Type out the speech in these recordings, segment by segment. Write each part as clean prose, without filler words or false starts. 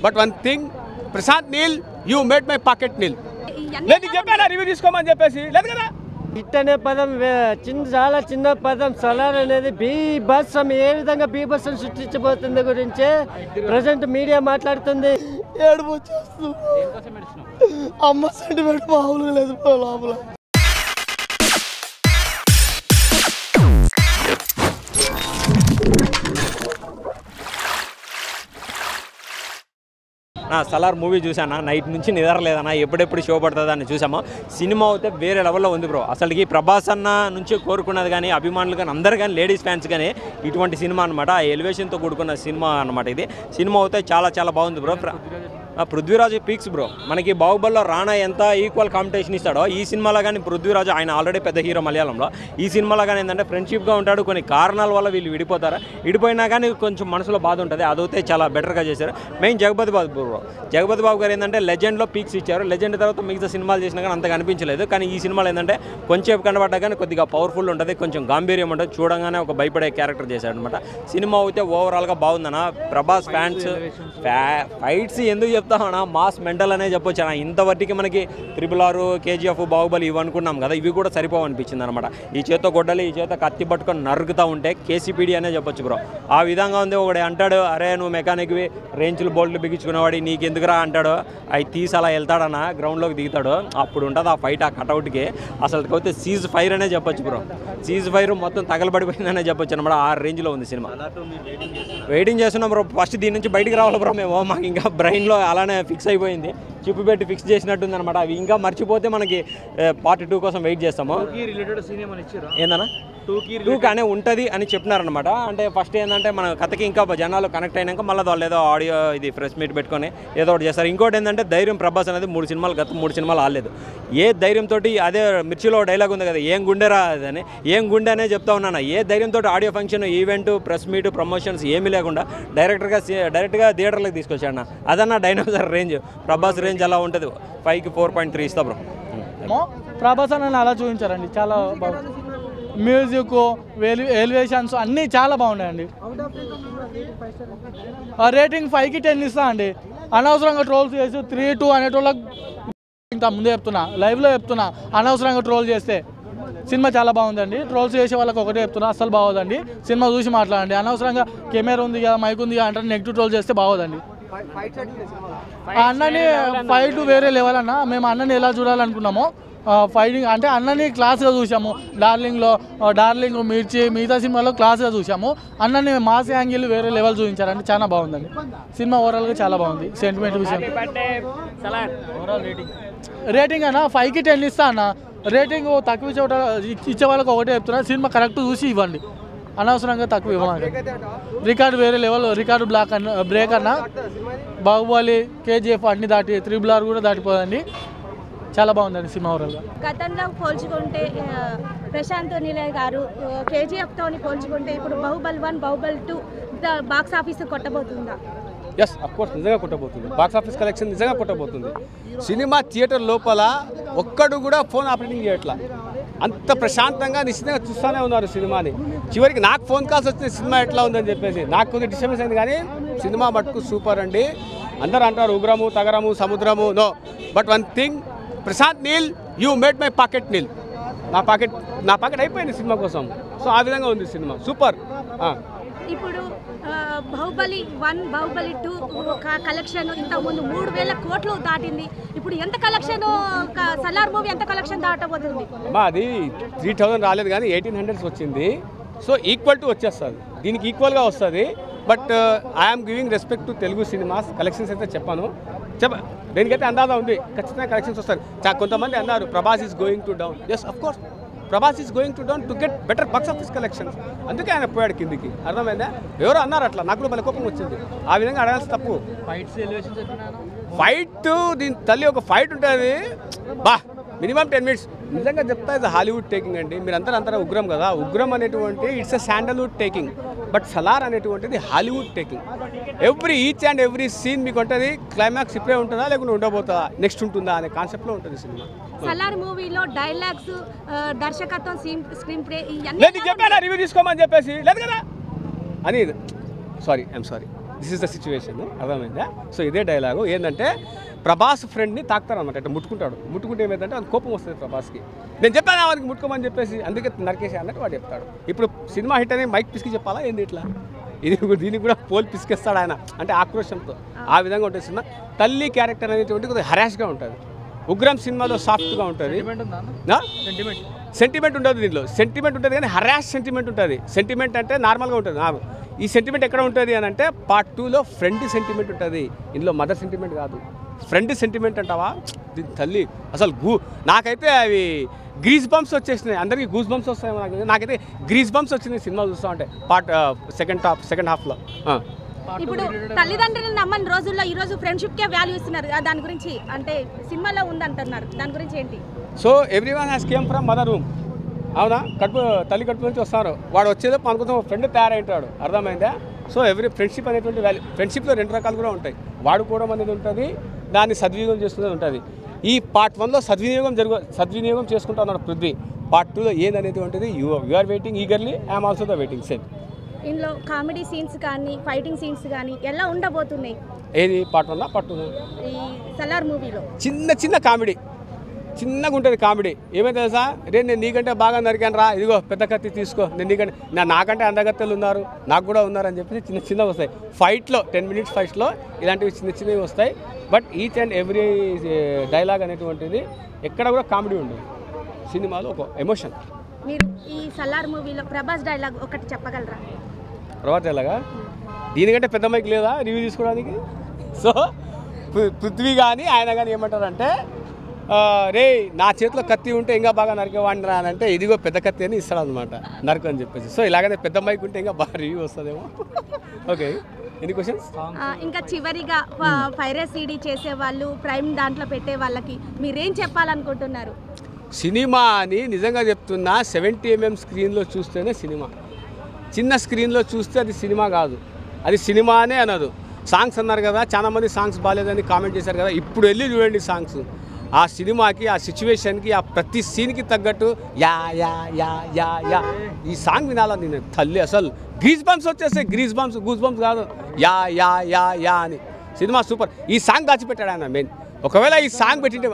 But one thing Prashanth Neel you made my pocket nil. లేదు చెప్పానా review తీసుకోమని చెప్పేసి లేదు కదా. హిట్ అనే పదం చాలా చిన్న పదం. సలార్ అనేది బీభత్సం ఏ విధంగా బీభత్సం సృష్టించబోతుంది గురించే ప్రజెంట్ మీడియా మాట్లాడుతుంది. ఏడుపు వచ్చేస్తుంది, అమ్మ సెంటిమెంట్ మామూలుగా లేదు లోపల. సలార్ మూవీ చూసానా, నైట్ నుంచి నిద్రలేదన్నా, ఎప్పుడెప్పుడు షో పడుతుందని చూసామో. సినిమా అయితే వేరే లెవెల్లో ఉంది బ్రో. అసలుకి ప్రభాస్ అన్న నుంచి కోరుకున్నది కానీ అభిమానులు కానీ అందరు కానీ లేడీస్ ఫ్యాన్స్ కానీ ఇటువంటి సినిమా అనమాట. ఆ ఎలివేషన్తో కూడుకున్న సినిమా అనమాట ఇది. సినిమా అయితే చాలా చాలా బాగుంది బ్రో. Prithviraj peaks bro. మనకి బాహుబలిలో రాణా ఎంత ఈక్వల్ కాంపిటీషన్ ఇస్తాడో ఈ సినిమాలో కానీ పృథ్వీరాజ్ ఆయన ఆల్రెడీ పెద్ద హీరో మలయాళంలో. ఈ సినిమాలో కానీ ఏంటంటే ఫ్రెండ్షిప్గా ఉంటాడు. కొన్ని కారణాల వల్ల వీళ్ళు విడిపోయినా కానీ కొంచెం మనసులో బాధ ఉంటుంది. అదైతే చాలా బెటర్గా చేశారు. మెయిన్ జగపతి బాబు బ్రో. జగపతి బాబు గారు ఏంటంటే లెజెండ్లో పీక్స్ ఇచ్చారు. లెజెండ్ తర్వాత మిగతా సినిమాలు చేసినా కానీ అంతగా అనిపించలేదు. కానీ ఈ సినిమాలో ఏంటంటే కొంచెం కనబడ్డా కానీ కొద్దిగా పవర్ఫుల్ ఉంటుంది, కొంచెం గాంభీర్యం ఉంటుంది. చూడంగానే ఒక భయపడే క్యారెక్టర్ చేశాడు అనమాట. సినిమా అయితే ఓవరాల్గా బాగుందన్న. ప్రభాస్ ఫ్యాన్స్ ఫైట్స్ ఎందుకు చెప్తామన్నా, మాస్ మెంటల్ అనే చెప్పొచ్చు అన్న. ఇంతవరకు మనకి RRR, KGF, బాహుబలి ఇవి అనుకున్నాం కదా, ఇవి కూడా సరిపోవు అనిపించింది అనమాట. ఈ చేత గొడ్డలి, ఈ చేత కత్తి పట్టుకొని నరుగుతూ ఉంటే KCPD అనే చెప్పొచ్చు బ్రో. ఆ విధంగా ఉంది. ఒకటి అంటాడు, అరే నువ్వు మెకానిక్వి, రేంజ్లు బోల్ట్లు బిగించుకునేవాడి నీకెందుకురా అంటాడు. అవి తీసి అలా వెళ్తాడన్న, గ్రౌండ్లోకి దిగుతాడు. అప్పుడు ఉంటుంది ఆ ఫైట్, ఆ కటౌట్కి. అసలు అయితే సీజ్ ఫైర్ అనే చెప్పొచ్చు బ్రో. సీజ్ ఫైర్ మొత్తం తగలబడిపోయిందనే చెప్పొచ్చు అనమాట. ఆ రేంజ్లో ఉంది సినిమా. వెయిటింగ్ చేస్తున్నాం బ్రో. ఫస్ట్ దీని నుంచి బయటికి రావాలి బ్రో మేము. మాకు ఇంకా బ్రెయిన్లో అలానే ఫిక్స్ అయిపోయింది, చిప్పు పెట్టి ఫిక్స్ చేసినట్టుంది అనమాట. అవి ఇంకా మర్చిపోతే మనకి పార్ట్ 2 కోసం వెయిట్ చేస్తాము. ఏందన్నా 2 కానీ ఉంటుంది అని చెప్పినారనమాట. అంటే ఫస్ట్ ఏంటంటే మన కథకి ఇంకా జనాలు కనెక్ట్ అయినాక మళ్ళీ వాళ్ళు ఏదో ఆడియో ఇది ప్రెస్ మీట్ పెట్టుకొని ఏదో ఒకటి చేస్తారు. ఇంకోటి ఏంటంటే ధైర్యం. ప్రభాస్ అనేది 3 సినిమాలు ఆడలేదు. ఏ ధైర్యంతో, అదే మిర్చిలో డైలాగ్ ఉంది కదా, ఏం గుండెరా అని, ఏం గుండె అనే చెప్తా ఉన్నాను. ఏ ధైర్యంతో audio function, event, press meet, promotions ఏమీ లేకుండా డైరెక్ట్గా థియేటర్లకు తీసుకొచ్చాడు అన్న. అదన్న డైనోసార్ రేంజ్. ప్రభాస్ రేంజ్ అలా ఉంటుంది. 5కి 4.3 ఇస్తా బ్రో. ప్రభాస్ అని అలా చూపించారండి, చాలా బాగుంది. మ్యూజిక్, ఎలివేషన్స్ అన్నీ చాలా బాగున్నాయండి. రేటింగ్ 5కి 10 ఇస్తా అండి. అనవసరంగా ట్రోల్స్ చేసి 3-2 అనేటోళ్ళకి ఇంకా ముందే చెప్తున్నా, లైవ్లో చెప్తున్నా, అనవసరంగా ట్రోల్ చేస్తే సినిమా చాలా బాగుందండి. ట్రోల్స్ చేసే వాళ్ళకి ఒకటే చెప్తున్నా, అస్సలు బాగోదండి. సినిమా చూసి మాట్లాడండి. అనవసరంగా కెమెరా ఉంది కదా, మైక్ ఉంది కదా అంటే నెగిటివ్ ట్రోల్ చేస్తే బాగోదండి. అన్నని ఫైట్ వేరే లెవెల్ అన్న. మేము అన్నని ఎలా చూడాలనుకున్నామో ఫైటింగ్ అంటే అన్నని క్లాస్గా చూసాము. డార్లింగ్, మిర్చి, మిగతా సినిమాలో క్లాస్గా చూసాము. అన్నని మాస్ యాంగిల్ వేరే లెవెల్ చూపించారండి. చాలా బాగుందండి సినిమా. ఓవరాల్గా చాలా బాగుంది. సెంటిమెంట్ విషయం రేటింగ్ అన్న 5కి 10 ఇస్తా అన్న. రేటింగ్ తక్కువ ఇచ్చే వాళ్ళకి ఒకటే చెప్తున్నా, సినిమా కరెక్ట్ చూసి ఇవ్వండి. అనవసరంగా తక్కువ ఇవ్వమండి. రికార్డు వేరే లెవెల్, రికార్డు బ్రేక్ అన్న. బాహుబలి, KGF అన్ని దాటి RRR కూడా దాటిపోదండి. చాలా బాగుందండి సినిమా ఓవరాల్గా. గతంలో పోల్చుకుంటే ప్రశాంత్ నీల్ గారు KGFతో పోల్చుకుంటే ఇప్పుడు బాహుబలి 1, బాహుబలి 2 బాక్స్ ఆఫీస్ కొట్టబోతుందా? ఎస్, అఫ్కోర్స్ నిజంగా కొట్టబోతుంది. బాక్స్ ఆఫీస్ కలెక్షన్ నిజంగా కొట్టబోతుంది. సినిమా థియేటర్ లోపల ఒక్కడు కూడా ఫోన్ ఆపరేటింగ్ చేయట్లా. అంత ప్రశాంతంగా నిశ్చితంగా చూస్తూనే ఉన్నారు సినిమాని. చివరికి నాకు ఫోన్ కాల్స్ వచ్చిన సినిమా ఎట్లా ఉందని చెప్పేసి నాకు కొద్దిగా డిస్టర్బెన్స్ అయింది. కానీ సినిమా మటుకు సూపర్ అండి. అందరూ అంటారు ఉగ్రము, తగరము, సముద్రము. No, but one thing, Prashanth Neel you made my pocket nil. నా పాకెట్ అయిపోయింది సినిమా కోసం. సో ఆ విధంగా ఉంది సినిమా, సూపర్. ఇప్పుడు బాహుబలి 1, బాహుబలి 2 కలెక్షన్ ఇంతకుముందు 3000 కోట్లు దాటింది. ఇప్పుడు ఎంత కలెక్షన్, సలార్ మూవీ ఎంత కలెక్షన్ దాటబోతుంది? అది 3000 రాలేదు కానీ 1800 వచ్చింది. సో ఈక్వల్ టు వచ్చేస్తుంది, దీనికి ఈక్వల్గా వస్తుంది. But I'm giving respect to Telugu cinemas. Collections అయితే చెప్పాను, దేనికైతే అందాజా ఉంది, ఖచ్చితంగా కలెక్షన్స్ వస్తారు. కొంతమంది అన్నారు Prabhas is going to down. Yes, of course Prabhas is going to down to get better box office collections. అందుకే ఆయన పోయాడు కిందికి. అర్థమైందా? ఎవరో అన్నారు అట్లా, నాకు మళ్ళీ కోపం వచ్చింది. ఆ విధంగా అడగాల్సి తప్పు. ఫైట్ దీని తల్లి ఒక ఫైట్ ఉంటుంది బా, మినిమం 10 minutes. నిజంగా చెప్తా, ఇది హాలీవుడ్ టేకింగ్ అండి. మీరు అంతా ఉగ్రం కదా, ఉగ్రం అనేటువంటి it's a sandalwood taking. But Salaar అనేటువంటిది Hollywood taking. Each and every scene మీకు ఉంటుంది. క్లైమాక్స్ ఇప్పుడే ఉంటుందా లేకుంటే ఉండబోతుందా, నెక్స్ట్ ఉంటుందా అనే కాన్సెప్ట్లో ఉంటుంది సినిమా. సలార్ మూవీలో డైలాగ్స్, దర్శకత్వం, స్క్రీన్ ప్లే లేదు చెప్పానా రివ్యూ తీసుకోమని చెప్పేసి లేదు కదా అని. I'm sorry this is the situation, అర్థమైందా? సో ఇదే డైలాగు ఏంటంటే ప్రభాస్ ఫ్రెండ్ని తాకుతారు అనమాట, అంటే ముట్టుకుంటే ఏమైందంటే అది కోపం వస్తుంది ప్రభాస్కి. నేను చెప్పాను వానికి ముట్టుకోమని చెప్పేసి, అందుకే నరికేసి అన్నట్టు వాడు చెప్తాడు. ఇప్పుడు సినిమా హిట్ అని మైక్ పిసికి చెప్పాలా ఏంది ఇట్లా? దీనికి కూడా పోల్ పిసికేస్తాడు ఆయన, అంటే ఆక్రోషంతో. ఆ విధంగా ఉంటుంది సినిమా. తల్లి క్యారెక్టర్ అనేటువంటి కొద్దిగా హరాష్గా ఉంటుంది. ఉగ్రం సినిమాలో సాఫ్ట్గా ఉంటుంది, సెంటిమెంట్ ఉండదు దీనిలో. సెంటిమెంట్ ఉంటుంది కానీ హరాష్ సెంటిమెంట్ ఉంటుంది. సెంటిమెంట్ అంటే నార్మల్గా ఉంటుంది. ఈ సెంటిమెంట్ ఎక్కడ ఉంటుంది అని అంటే పార్ట్ 2లో ఫ్రెండ్ సెంటిమెంట్ ఉంటుంది. ఇందులో మదర్ సెంటిమెంట్ కాదు, ఫ్రెండ్ సెంటిమెంట్ అంటావా? దీని తల్లి అసలు నాకైతే అవి గ్రీస్ బంప్స్ వచ్చేసినాయి. అందరికీ గూస్ బంప్స్ వస్తాయి, నాకైతే గ్రీస్ బంప్స్ వచ్చినాయి సినిమా చూస్తూ ఉంటే పార్ట్ సెకండ్ హాఫ్లో. ఇప్పుడు తల్లిదండ్రులను నమ్మని రోజుల్లో ఈరోజు ఫ్రెండ్షిప్కే వాల్యూ ఇస్తున్నారు. దాని గురించి అంటే సినిమాలో ఉందంటున్నారు, దాని గురించి ఏంటి? So everyone has came from mother room, అవునా? తల్లి కడుపు నుంచి వస్తారు. వాడు వచ్చేదో అనుకుంటాం ఫ్రెండ్ తయారైంటాడు, అర్థమైందా? సో ఫ్రెండ్షిప్ అనేటువంటి వాల్యూ, ఫ్రెండ్షిప్లో 2 రకాలు కూడా ఉంటాయి. వాడుకోవడం అనేది ఉంటుంది, దాన్ని సద్వినియోగం చేసుకునేది ఉంటుంది. ఈ పార్ట్ 1లో సద్వినియోగం చేసుకుంటా ఉన్నాడు పృథ్వీ. పార్ట్ 2లో ఏదనేది ఉంటుంది, you are waiting eagerly, I'm also the waiting same. ఇందులో కామెడీ సీన్స్ కానీ ఫైటింగ్ సీన్స్ కానీ ఎలా ఉండబోతున్నాయి? ఏది పార్ట్ 1 పార్ట్ 2? ఈ సలార్ మూవీలో చిన్న కామెడీ, చిన్నగా ఉంటుంది కామెడీ. ఏమైతే తెలుసా, నేను నీకంటే బాగా నరికాను రా, ఇదిగో పెద్ద కత్తి తీసుకో, నేను నాకంటే అందగత్తెలు ఉన్నారు, నాకు కూడా ఉన్నారని చెప్పి చిన్నగా వస్తాయి. ఫైట్లో 10 minutes ఫైట్స్లో ఇలాంటివి చిన్నవి వస్తాయి. But each and every dialogue అనేటువంటిది ఎక్కడ కూడా కామెడీ ఉండదు. సినిమాలో ఒక ఎమోషన్. మీరు ఈ సలార్ మూవీలో ప్రభాస్ డైలాగ్ ఒకటి చెప్పగలరా? ప్రభాస్ డైలాగా? దీనికంటే పెద్ద మైక్ లేదా రివ్యూ తీసుకోవడానికి? సో పృథ్వీ కానీ ఆయన కానీ ఏమంటారంటే, రే నా చేతిలో కత్తి ఉంటే ఇంకా బాగా నరికేవాడిని రా అని అంటే, ఇదిగో పెద్ద కత్తి అని ఇస్తాడు అనమాట, నరకు అని చెప్పేసి. సో ఇలాగనే పెద్ద మైక్ ఉంటే ఇంకా బాగా రివ్యూ వస్తుందేమో. Okay, any questions? ఇంకా చివరిగా పైరసీడీ చేసే వాళ్ళు, ప్రైమ్ దాంట్లో పెట్టే వాళ్ళకి మీరేం చెప్పాలనుకుంటున్నారు? సినిమా అని నిజంగా చెప్తున్నా, 70mm స్క్రీన్లో చూస్తేనే సినిమా. చిన్న స్క్రీన్లో చూస్తే అది సినిమా కాదు, అది సినిమానే అనదు. సాంగ్స్ అన్నారు కదా, చాలామంది సాంగ్స్ బాగాలేదని కామెంట్ చేశారు కదా, ఇప్పుడు వెళ్ళి చూడండి సాంగ్స్. ఆ సినిమాకి, ఆ సిచ్యువేషన్కి, ఆ ప్రతి సీన్కి తగ్గట్టు yeah yeah yeah yeah yeah ఈ సాంగ్ వినాలని నేను తల్లి. అసలు గ్రీస్ బంప్స్ వచ్చేస్తాయి, గూస్ బంప్స్ కాదు, యా యా యా యా అని. Cinema super. ఈ సాంగ్ దాచిపెట్టాడు ఆయన మెయిన్. ఒకవేళ ఈ సాంగ్ పెట్టింటే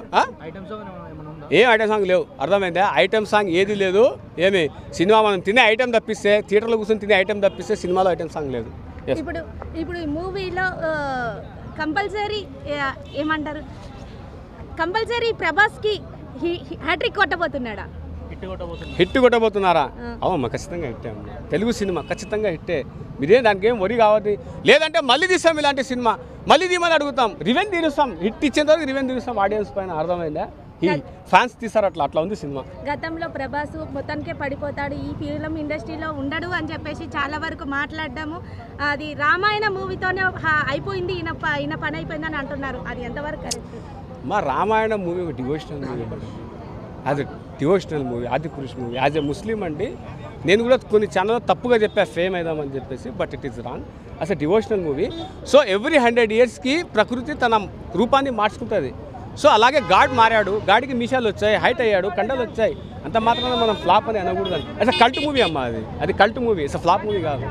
ఏం ఐటమ్ సాంగ్ లేవు, అర్థమైందా? ఐటమ్ సాంగ్ ఏది లేదు. ఏమి సినిమా మనం తినే ఐటమ్ తప్పిస్తే, థియేటర్లో కూర్చొని తినే ఐటమ్ తప్పిస్తే సినిమాలో ఐటమ్ సాంగ్ లేదు. ఇప్పుడు ఈ మూవీలో కంపల్సరీ ఏమంటారు, కంపల్సరీ ప్రభాస్కి హ్యాట్రిక్ కొట్టబోతున్నాడా? హిట్ కొట్టబోతున్నారా? అవునమ్మా, ఖచ్చితంగా హిట్టే అమ్మా. తెలుగు సినిమా ఖచ్చితంగా హిట్టే. మీరే దానికి ఏం వరి కావద్దు. లేదంటే మళ్ళీ తీస్తాం ఇలాంటి సినిమా, మళ్ళీ తీయమని అడుగుతాం, రివెంజ్ తీరుస్తాం. హిట్ ఇచ్చేంత వరకు రివెంజ్ తీరుస్తాం ఆడియన్స్ పైన, అర్థమైందా? ఫ్యాన్స్ తీస్తారు, అట్లా ఉంది సినిమా. గతంలో ప్రభాస్ మొత్తానికే పడిపోతాడు, ఈ ఫిల్మ్ ఇండస్ట్రీలో ఉండడు అని చెప్పేసి చాలా వరకు మాట్లాడదాము. అది రామాయణ మూవీతోనే అయిపోయింది, ఈయన పని అయిపోయిందని అంటున్నారు. అది ఎంతవరకు కరెక్ట్? మా రామాయణ మూవీ ఒక devotional movie, as a devotional movie, Adipurush movie. As a Muslim అండి, నేను కూడా కొన్ని ఛానల్లో తప్పుగా చెప్పా ఫేమ్ అయిదామని చెప్పేసి, but it is wrong. As a devotional movie. So every 100 yearsకి ప్రకృతి తన రూపాన్ని మార్చుకుంటుంది. సో అలాగే గాడ్ మారాడు, గాడికి మీసాలు వచ్చాయి, హైట్ అయ్యాడు, కండలు వచ్చాయి. అంత మాత్రమే మనం ఫ్లాప్ అని అనకూడదు. అసలు కల్ట్ మూవీ అమ్మా, అది కల్ట్ మూవీ, అసలు ఫ్లాప్ మూవీ కాదు,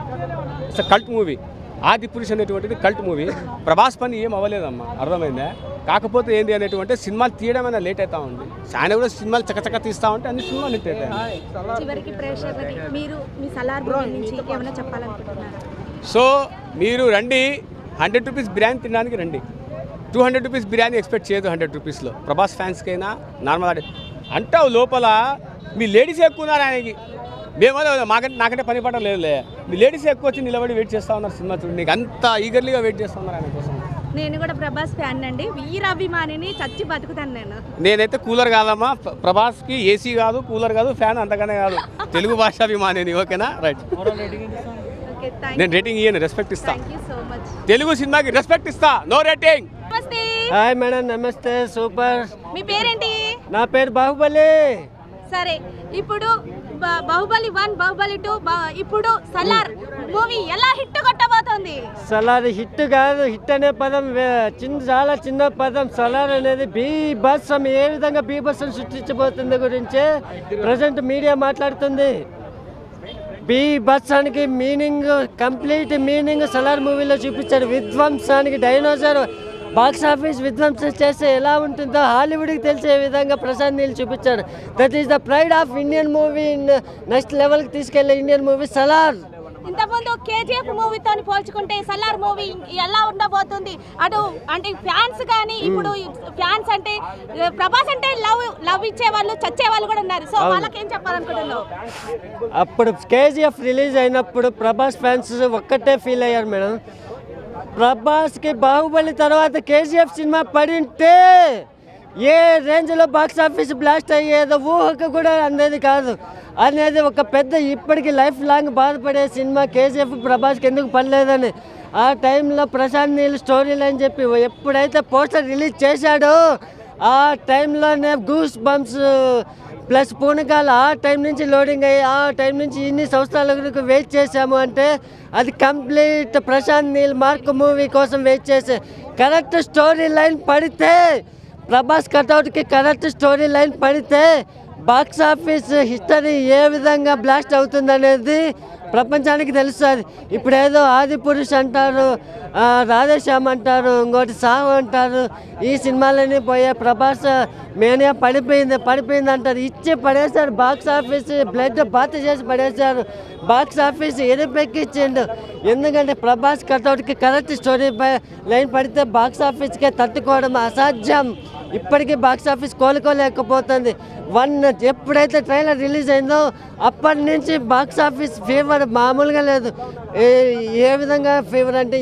అసలు కల్ట్ మూవీ. ఆదిపురుష్ అనేటువంటిది కల్ట్ మూవీ. ప్రభాస్ పని ఏం అవ్వలేదమ్మా, అర్థమైందా? కాకపోతే ఏంటి అనేటువంటి సినిమాలు తీయడం అయినా లేట్ అవుతా ఉంది. ఆయన కూడా సినిమాలు చకచక తీస్తూ ఉంటే అన్ని సినిమాలు హిట్ అవుతాయి. చివరికి ప్రేక్షకులకి మీరు మీ సలార్ గురించి ఏమైనా చెప్పాలనుకుంటున్నారా? సో మీరు రండి, 100 rupees బిర్యానీ తినడానికి రండి. 200 rupees బిర్యానీ ఎక్స్పెక్ట్ చేయదు 100 rupeesలో. ప్రభాస్ ఫ్యాన్స్కైనా నార్మల్ అంటావు లోపల మీ లేడీస్ ఎక్కువ ఉన్నారు ఆయనకి. మేమో నాకంటే పని పడడం లేదులే, మీ లేడీస్ ఎక్కువ వచ్చి నిలబడి వెయిట్ చేస్తూ ఉన్నారు సినిమా చూడండి. నీకు అంత ఈగర్లీగా వెయిట్ చేస్తూ ఉన్నారు ఆయన కోసం. నేను కూడా ప్రభాస్ ఫ్యాన్ అండి, వీరాభిమానిని, చచ్చి బతుకుతాను నేనైతే కూలర్ కాదమ్మా, ప్రభాస్కి ఏసీ కాదు, కూలర్ కాదు, ఫ్యాన్ అంతగానే కాదు, తెలుగు భాషాభిమానిని. ఓకేనా? రైట్. నేను రేటింగ్ ఇయ్యను, రెస్పెక్ట్ ఇస్తా. తెలుగు సినిమాకి రెస్పెక్ట్ ఇస్తా, నో రేటింగ్. హాయ్ మేడం, నమస్తే. సూపర్. మీ పేరేంటి? నా పేరు బాహుబలి. సరే, ఇప్పుడు బాహుబలి 1, బాహుబలి 2, ఇప్పుడు సలార్ మూవీ ఎలా హిట్ కొట్టబోతోంది? సలార్ హిట్ కాదు, హిట్ అనే పదం చాలా చిన్న పదం. సలార్ అనేది బీభత్సం, ఏ విధంగా బీభత్సం సృష్టించబోతుంది గురించే ప్రజెంట్ మీడియా మాట్లాడుతుంది. బీభత్సానికి మీనింగ్, కంప్లీట్ మీనింగ్ సలార్ మూవీలో చూపించారు. విధ్వంసానికి డైనోసార్ బాక్స్ ఆఫీస్ విధ్వంసం చేస్తే ఎలా ఉంటుందో హాలీవుడ్కి తెలిసే విధంగా ప్రశాంత్ నీల్ చూపించాడు. That is the pride of Indian movie. Next లెవెల్కి తీసుకెళ్లే ఇండియన్ మూవీ సలార్. ఇంతకుముందు కేజీఎఫ్ మూవీతో పోల్చుకుంటే సలార్ మూవీ ఎలా ఉండబోతుంది? అటు అంటే ఫ్యాన్స్ కానీ, ఇప్పుడు ఫ్యాన్స్ అంటే ప్రభాస్ అంటే లవ్ ఇచ్చేవాళ్ళు, చచ్చేవాళ్ళు కూడా ఉన్నారు. సో వాళ్ళకి ఏం చెప్పాలనుకుంటున్నావు? అప్పుడు కేజీఎఫ్ రిలీజ్ అయినప్పుడు ప్రభాస్ ఫ్యాన్స్ ఒక్కటే ఫీల్ అయ్యారు మేడం. ప్రభాస్కి బాహుబలి తర్వాత కేజీఎఫ్ సినిమా పడింటే ఏ రేంజ్లో బాక్స్ ఆఫీస్ బ్లాస్ట్ అయ్యేదో ఊహకు కూడా అనేది కాదు అనేది ఒక పెద్ద ఇప్పటికీ లైఫ్ లాంగ్ బాధపడే సినిమా కేజీఎఫ్ ప్రభాస్కి ఎందుకు పడలేదని. ఆ టైంలో ప్రశాంత్ నీల్ స్టోరీ లైన్ చెప్పి ఎప్పుడైతే పోస్టర్ రిలీజ్ చేశాడో ఆ టైంలోనే గూస్ బంప్స్ ప్లస్ పూనకాలు ఆ టైం నుంచి లోడింగ్ అయ్యి ఆ టైం నుంచి ఇన్ని సంవత్సరాలకు వెయిట్ చేశాము అంటే అది complete Prashanth Neel mark movie కోసం వెయిట్ చేసే. కరెక్ట్ స్టోరీ లైన్ పడితే, ప్రభాస్ కటౌట్కి కరెక్ట్ స్టోరీ లైన్ పడితే బాక్స్ ఆఫీస్ హిస్టరీ ఏ విధంగా బ్లాస్ట్ అవుతుందనేది ప్రపంచానికి తెలుస్తుంది. ఇప్పుడు ఏదో ఆది పురుష్ అంటారు, రాధేశ్యామ్ అంటారు, ఇంకోటి సాహు అంటారు. ఈ సినిమాలని పోయే ప్రభాస్ మేనియా పడిపోయింది అంటారు. ఇచ్చి పడేశారు బాక్స్ ఆఫీస్, బ్లడ్ బాత్ చేసి పడేశారు. బాక్స్ ఆఫీస్ ఎరిపెక్కిచ్చిండు. ఎందుకంటే ప్రభాస్ కటౌట్కి కరెక్ట్ స్టోరీ లైన్ పడితే బాక్స్ ఆఫీస్కే తట్టుకోవడం అసాధ్యం. ఇప్పటికీ బాక్స్ ఆఫీస్ కోలుకోలేకపోతుంది. ఎప్పుడైతే ట్రైలర్ రిలీజ్ అయిందో అప్పటి నుంచి బాక్స్ ఆఫీస్ ఫీవర్ మామూలుగా లేదు. ఏ విధంగా ఫీవర్ అంటే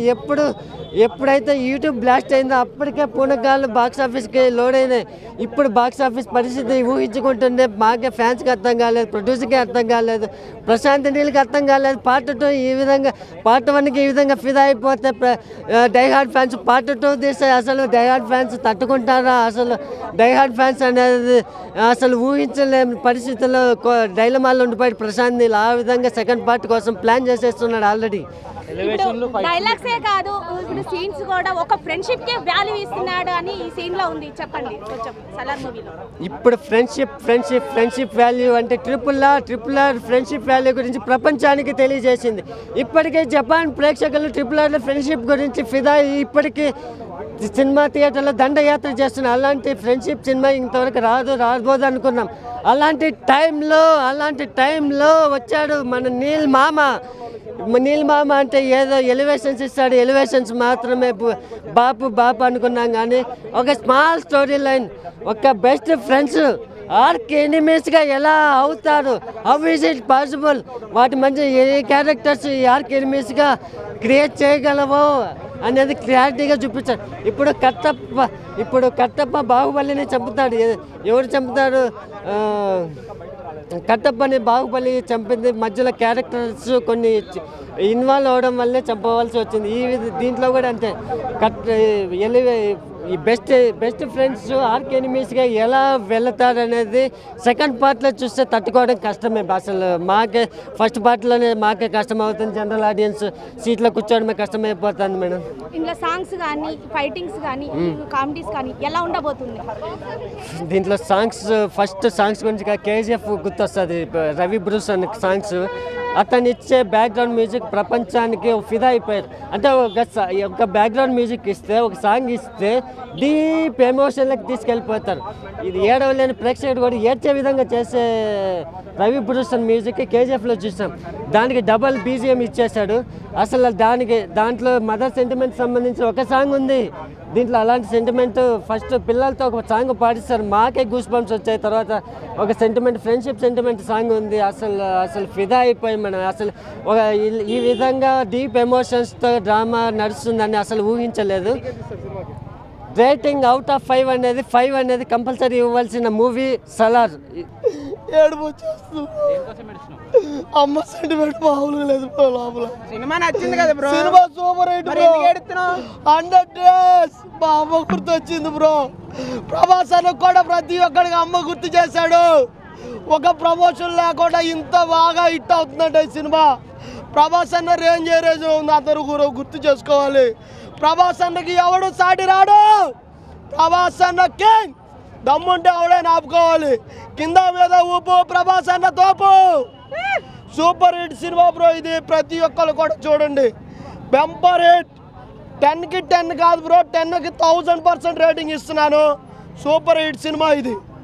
ఎప్పుడైతే యూట్యూబ్ బ్లాస్ట్ అయిందో అప్పటికే పూనకాలు బాక్స్ ఆఫీస్కి లోడ్ అయినాయి. ఇప్పుడు బాక్స్ ఆఫీస్ పరిస్థితి ఊహించుకుంటుండే మాకే ఫ్యాన్స్కి అర్థం కాలేదు, ప్రొడ్యూసర్కి అర్థం కాలేదు, ప్రశాంత్ నీల్కి అర్థం కాలేదు. పార్ట్ 2 ఈ విధంగా, పార్ట్ 1కి ఈ విధంగా ఫిదా అయిపోతే డైహార్డ్ ఫ్యాన్స్ పార్ట్ 2 తీస్తే అసలు డైహార్డ్ ఫ్యాన్స్ తట్టుకుంటారా? అసలు డైహార్డ్ ఫ్యాన్స్ అనేది అసలు ఊహించలేని పరిస్థితుల్లో డైలమాల్లో ఉండిపోయాడు ప్రశాంత్ నీల్. ఆ విధంగా సెకండ్ పార్ట్ కోసం ప్లాన్ చేసేస్తున్నాడు ఆల్రెడీ. డైలాగ్సే కాదు, ఇప్పుడు సీన్స్ కూడా ఒక ఫ్రెండ్షిప్ కే వాల్యూ ఇస్తున్నాడు అని ఈ సీన్ లో ఉంది. చెప్పండి కొంచెం సలార్ మూవీలో. ఇప్పుడు ఫ్రెండ్షిప్ వాల్యూ అంటే ట్రిపుల్ ఆర్ ఫ్రెండ్షిప్ వాల్యూ గురించి ప్రపంచానికి తెలియజేసింది. ఇప్పటికే జపాన్ ప్రేక్షకులు ట్రిపుల్ ఆర్ ఫ్రెండ్షిప్ గురించి ఫిదా ఇప్పటికీ సినిమా థియేటర్లో దండయాత్ర చేస్తున్నాం. అలాంటి ఫ్రెండ్షిప్ సినిమా ఇంతవరకు రాబోదు అనుకున్నాం. అలాంటి టైంలో వచ్చాడు మన నీల్ మామ అంటే ఏదో ఎలివేషన్స్ ఇస్తాడు, ఎలివేషన్స్ మాత్రమే బాపు అనుకున్నాం. కానీ ఒక స్మాల్ స్టోరీ లైన్, ఒక బెస్ట్ ఫ్రెండ్స్ ఆర్క్ ఎనిమీస్గా ఎలా అవుతారు, హౌ ఈజ్ ఇట్ పాసిబుల్, వాటి మధ్య ఏ క్యారెక్టర్స్ ఈ ఆర్క్ ఎనిమీస్గా క్రియేట్ చేయగలవో అనేది క్లారిటీగా చూపించారు. ఇప్పుడు కట్టప్ప బాహుబలిని చంపుతాడు. ఎవరు చంపుతాడు? కట్టప్పని బాహుబలి చంపింది. మధ్యలో క్యారెక్టర్స్ కొన్ని ఇన్వాల్వ్ అవడం వల్లే చంపవలసి వచ్చింది. దీంట్లో కూడా అంతే. ఈ బెస్ట్ ఫ్రెండ్స్ ఆర్క్ ఎనిమీస్గా ఎలా వెళతారనేది సెకండ్ పార్ట్లో చూస్తే తట్టుకోవడం కష్టమే. అసలు మాకే ఫస్ట్ పార్ట్లోనే మాకే కష్టం అవుతుంది. జనరల్ ఆడియన్స్ సీట్లో కూర్చోవడమే కష్టమైపోతుంది మేడం. ఇందులో సాంగ్స్ కానీ, ఫైటింగ్స్ కానీ, కామెడీస్ కానీ ఎలా ఉండబోతుంది? దీంట్లో ఫస్ట్ సాంగ్స్ గురించి కేజీఎఫ్ గుర్తొస్తుంది. రవి బ్రూస్ అనే సాంగ్స్, అతను ఇచ్చే బ్యాక్గ్రౌండ్ మ్యూజిక్ ప్రపంచానికి ఫిదా అయిపోయారు. అంటే ఒక బ్యాక్గ్రౌండ్ మ్యూజిక్ ఇస్తే, ఒక సాంగ్ ఇస్తే డీప్ ఎమోషన్లకు తీసుకెళ్ళిపోతారు. ఇది ఏడవలేని ప్రేక్షకుడు కూడా ఏడ్చే విధంగా చేసే రవి బ్రూసన్ మ్యూజిక్ కేజీఎఫ్లో చూసాం. దానికి డబల్ బీజిఎం ఇచ్చేశాడు. అసలు దాంట్లో మదర్ సెంటిమెంట్ సంబంధించిన ఒక సాంగ్ ఉంది. దీంట్లో అలాంటి సెంటిమెంట్ ఫస్ట్ పిల్లలతో ఒక సాంగ్ పాటిస్తారు, మాకే గూస్ బంప్స్ వచ్చాయి. తర్వాత ఒక సెంటిమెంట్, ఫ్రెండ్షిప్ సెంటిమెంట్ సాంగ్ ఉంది. అసలు ఫిదా అయిపోయి మనం అసలు ఈ విధంగా డీప్ ఎమోషన్స్తో డ్రామా నడుస్తుందని అసలు ఊహించలేదు. రేటింగ్ అవుట్ ఆఫ్ 5 అనేది కంపల్సరీ ఇవ్వాల్సిన మూవీ సలార్. ఏడుపు వచ్చేస్తుంది. అమ్మ సెంటిమెంట్ మామూలుగా లేదు బ్రో. లోపల సినిమా నచ్చింది కదా bro. Cinema super hit bro. 100 days మా అమ్మ గుర్తు వచ్చింది బ్రో. ప్రభాస్ అన్న కూడా ప్రతి ఒక్కడికి అమ్మ గుర్తు చేశాడు. ఒక ప్రమోషన్ లేకుండా ఇంత బాగా హిట్ అవుతుందంటే ఈ సినిమా. ప్రభాస్ అన్న రేంజ్ ఉంది, అందరూ గుర్తు చేసుకోవాలి. ప్రభాస్ అన్నకి ఎవడు సాటి రాడు. ప్రభాస్ అన్న కింగ్. దమ్ముంటే ఎవడైనా ఆపుకోవాలి. కింద మీద ఊపు, ప్రభాస్ అన్న తోపు. సూపర్ హిట్ సినిమా బ్రో ఇది. ప్రతి ఒక్కరు కూడా చూడండి. Bumper hit. 10కి 10 కాదు బ్రో, 10కి 1000% రేటింగ్ ఇస్తున్నాను. సూపర్ హిట్ సినిమా ఇది.